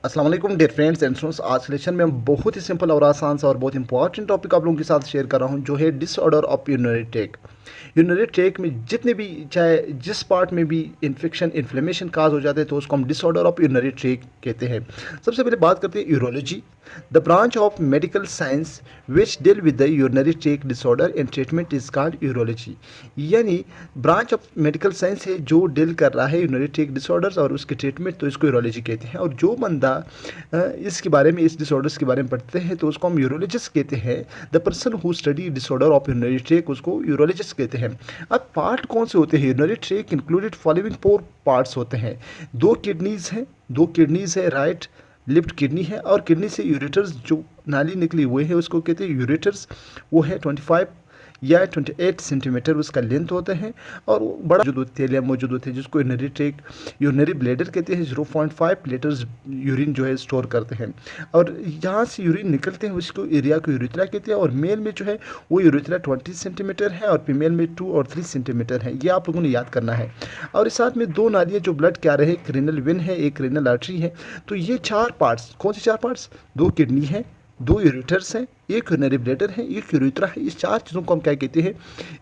अस्सलाम वालेकुम dear friends and students. आज सेलेक्शन में हम बहुत ही सिंपल और आसान सा और बहुत इंपॉर्टेंट टॉपिक आप लोगों के साथ शेयर कर रहा हूं, जो है disorder of urinary track. Urinary track में जितने भी, चाहे जिस पार्ट में भी इन्फेक्शन इन्फ्लेमेशन काज हो जाते हैं, तो उसको हम डिसऑर्डर ऑफ यूरिनरी ट्रैक कहते हैं। सबसे पहले बात करते हैं urology, the branch of medical science which deal with the urinary track disorder and treatment is called urology. यानी ब्रांच ऑफ मेडिकल साइंस है जो डील कर रहा है यूरिनरी ट्रैक डिसऑर्डर्स और उसके ट्रीटमेंट, तो इसको यूरोलॉजी कहते हैं। और जो बंदा इसके बारे में, इस डिसऑर्डर्स के बारे में पढ़ते हैं, तो उसको हम यूरोलॉजिस्ट कहते हैं। The person who study disorder of urinary track, उसको यूरोलॉजिस्ट कहते हैं। अब पार्ट कौन से होते हैं urinary track? Included following 4 parts होते हैं। दो किडनीज है, राइट लेफ्ट किडनी है, और किडनी से यूरेटर्स जो नाली निकली हुए है उसको कहते हैं यूरेटर्स। वो है 25 या 28 सेंटीमीटर उसका लेंथ होता है। और बड़ा मौजूद होते हैं जिसको यूरिनरी ब्लैडर कहते हैं। 0.5 लीटर्स यूरिन जो है स्टोर करते हैं। और यहाँ से यूरिन निकलते हैं उसको एरिया को यूरिथ्रा कहते हैं। और मेल में जो है वो यूरिथ्रा 20 सेंटीमीटर है और फीमेल में 2 और 3 सेंटीमीटर है। ये आप लोगों ने याद करना है। और इस साथ में 2 नालियाँ जो ब्लड के आ रहे हैं, एक रेनल वेन है, एक रेनल आर्टरी है। तो ये 4 पार्ट्स, कौन से 4 पार्ट्स? 2 किडनी है, 2 यूरेटर्स हैं, एक यूरिनरी ब्लैडर है, एक यूरेथ्रा है। इस 4 चीज़ों को हम क्या कहते हैं?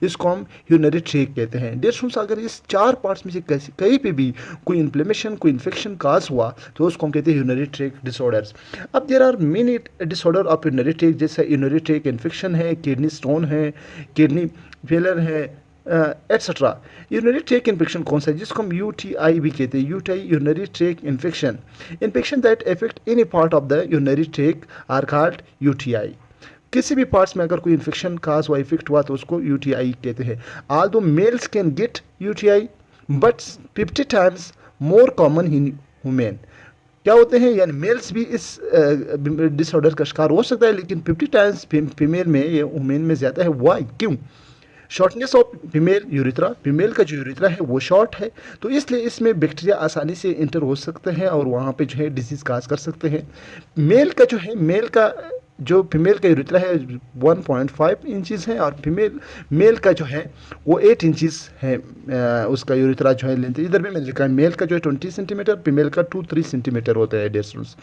इसको हम यूरिनरी ट्रैक कहते हैं। डियर स्टूडेंट्स, अगर इस 4 पार्ट्स में से कहीं पे भी कोई इन्फ्लेमेशन, कोई इन्फेक्शन काज हुआ, तो उसको हम कहते हैं यूरिनरी ट्रैक डिसऑर्डर्स। अब there are many disorder of urinary tract, जैसे यूरिनरी ट्रैक इन्फेक्शन है, किडनी स्टोन है, किडनी फेलर है, एट्सेट्रा। यूरिनरी ट्रैक इन्फेक्शन कौन सा है? जिसको हम यूटीआई भी कहते हैं। UTI urinary tract infection that affect any part of the urinary tract are called UTI. किसी भी पार्ट्स में अगर कोई इन्फेक्शन काज हुआ, इफेक्ट हुआ, तो उसको यूटीआई कहते हैं। Although mails can get UTI but 50 times more common in women. क्या होते हैं? यानी मेल्स भी इस डिसऑर्डर का शिकार हो सकता है, लेकिन 50 टाइम्स फीमेल में या वुमेन में ज़्यादा है। वाई? क्यों? Shortness of female urethra, female का जो यूरिथ्रा है वो शॉर्ट है, तो इसलिए इसमें बैक्टीरिया आसानी से इंटर हो सकते हैं और वहाँ पे जो है डिजीज़ काज कर सकते हैं। मेल का जो है, फीमेल का यूरिथ्रा है 1.5 इंचज़ है, और मेल का जो है वो 8 इंचज़ है। उसका यूरिथ्रा जो है लेंथ, इधर भी मैंने लिखा है, मेल का जो है 20 सेंटीमीटर, फीमेल का 2-3 सेंटीमीटर होता है। डिस्टेंस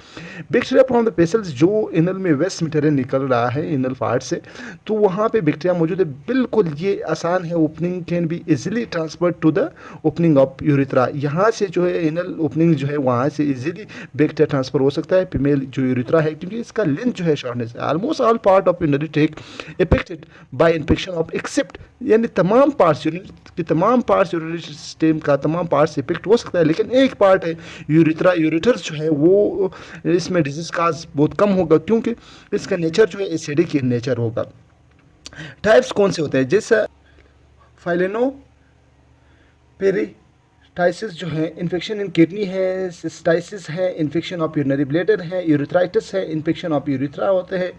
बैक्टीरिया फ्रॉम द पेसल्स, जो इनल में वेस्ट मटेरियल निकल रहा है इनल पार्ट से, तो वहाँ पे बैक्टीरिया मौजूद है। बिल्कुल ये आसान है। Opening can be easily transfer to the opening of urethra. यहाँ से जो है इनल ओपनिंग जो है वहाँ से इजीली बैक्टीरिया ट्रांसफर हो सकता है फीमेल जो यूरिथ्रा है, क्योंकि इसका लेंथ जो है shortness. Almost all part of urinary tract affected by infection of except, यानी तमाम पार्ट्स यूरिनरी सिस्टम का तमाम पार्ट्स इफेक्ट हो सकता है, लेकिन एक पार्ट है यूरिथ्रा, यूरेटर्स जो है वो, इसमें डिजीज काज बहुत कम होगा, क्योंकि इसका नेचर जो है एसिडिक इन नेचर होगा। टाइप्स कौन से होते हैं? जैसे फाइलेनो पेरिटाइसिस जो है, इन्फेक्शन इन किडनी है, सिस्टाइसिस है, इन्फेक्शन ऑफ यूरिनरी ब्लैडर है, यूरिथ्राइटिस है, इन्फेक्शन ऑफ यूरिथ्रा होते हैं,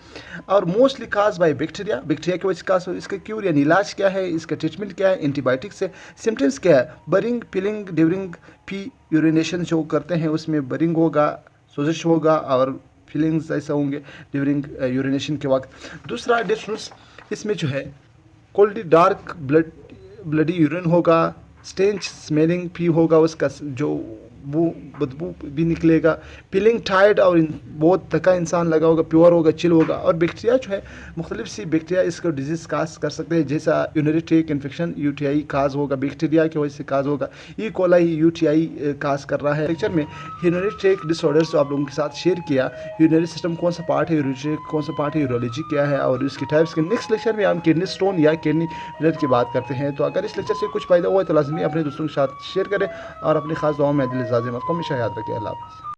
और मोस्टली काज बाय बैक्टीरिया की वजह से काज हो। इसका क्यूर यानी इलाज क्या है, इसका ट्रीटमेंट क्या है? एंटीबायोटिक्स है। सिम्टम्स क्या है? बरिंग, फीलिंग ड्यूरिंग पी यूरिनेशन जो करते हैं उसमें बरिंग होगा, सोजिश होगा, और फीलिंग्स ऐसा होंगे ड्यूरिंग यूरिनेशन के वक्त। दूसरा डिफरेंस इसमें जो है कोल्डी डार्क ब्लडी यूरिन होगा, स्टेंच स्मेलिंग भी होगा, उसका जो वो बदबू भी निकलेगा। फीलिंग टायर्ड, और बहुत थका इंसान लगा होगा, प्योर होगा, चिल होगा। और बैक्टीरिया जो है, मुख्तलिफ सी बैक्टीरिया इसको डिजीज़ काज कर सकते हैं, जैसा यूरिनरी ट्रैक इन्फेक्शन यूटीआई काज होगा, बैक्टीरिया की वजह से काज होगा। ई कोलाई यूटीआई काज कर रहा है। लेक्चर में यूरिनरी ट्रैक डिसऑर्डर्स आप लोगों के साथ शेयर किया। यूरिनरी सिस्टम कौन सा पार्ट है, यूरिनरी ट्रैक कौन सा पार्ट है, यूरोलॉजी क्या है, और इसकी टाइप्स के नेक्स्ट लेक्चर में हम किडनी स्टोन या किडनी ब्लड की बात करते हैं। तो अगर इस लेक्चर से कुछ फ़ायदा हुआ है तो लाजमी अपने दोस्तों के साथ शेयर करें, और अपनी खास दुआओं में दिल इजाज़त को हमेशा याद रखें। अल्लाह हाफ़िज़।